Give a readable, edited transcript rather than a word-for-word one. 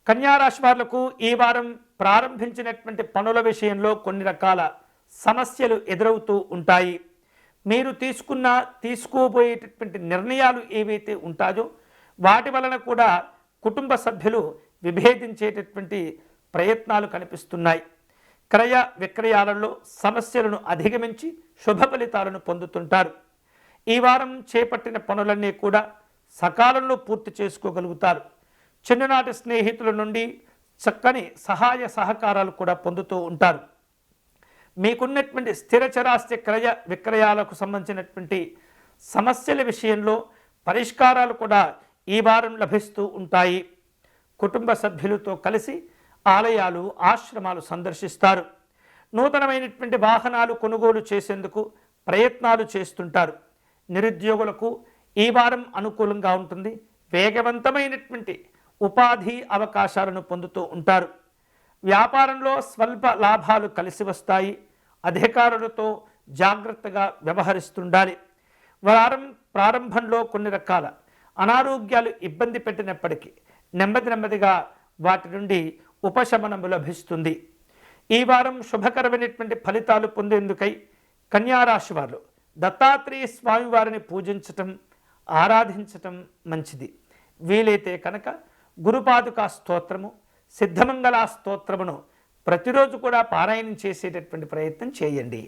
కన్యా రాశి వాళ్లకు ఈ వారం ప్రారంభించినటువంటి పనుల విషయంలో కొన్ని రకాల సమస్యలు ఎదురవుతూ ఉంటాయి. మీరు తీసుకోబోయేటటువంటి నిర్ణయాలు ఏవైతే ఉంటాయో వాటి వలన కూడా కుటుంబ సభ్యులు విభేదించేటటువంటి ప్రయత్నాలు కనిపిస్తున్నాయి. క్రయ విక్రయాలలో సమస్యలను అధిగమించి శుభ ఫలితాలను పొందుతుంటారు. ఈ వారం చేపట్టిన పనులన్నీ కూడా సకాలంలో పూర్తి చేసుకోగలుగుతారు. చిన్ననాటి స్నేహితుల నుండి చక్కని సహాయ సహకారాలు కూడా పొందుతూ ఉంటారు. మీకున్నటువంటి స్థిర చరాస్తి క్రయ విక్రయాలకు సంబంధించినటువంటి సమస్యల విషయంలో పరిష్కారాలు కూడా ఈ వారం లభిస్తూ ఉంటాయి. కుటుంబ సభ్యులతో కలిసి ఆలయాలు ఆశ్రమాలు సందర్శిస్తారు. నూతనమైనటువంటి వాహనాలు కొనుగోలు చేసేందుకు ప్రయత్నాలు చేస్తుంటారు. నిరుద్యోగులకు ఈ వారం అనుకూలంగా ఉంటుంది. వేగవంతమైనటువంటి ఉపాధి అవకాశాలను పొందుతూ ఉంటారు. వ్యాపారంలో స్వల్ప లాభాలు కలిసి వస్తాయి. అధికారులతో జాగ్రత్తగా వ్యవహరిస్తుండాలి. వారం ప్రారంభంలో కొన్ని రకాల అనారోగ్యాలు ఇబ్బంది పెట్టినప్పటికీ నెమ్మదిగా వాటి నుండి ఉపశమనము లభిస్తుంది. ఈ వారం శుభకరమైనటువంటి ఫలితాలు పొందేందుకై కన్యారాశి వారు దత్తాత్రేయ స్వామివారిని పూజించటం ఆరాధించటం మంచిది. వీలైతే కనుక గురుపాదుకా స్తోత్రము సిద్ధమంగళ స్తోత్రమును ప్రతిరోజు కూడా పారాయణం చేసేటటువంటి ప్రయత్నం చేయండి.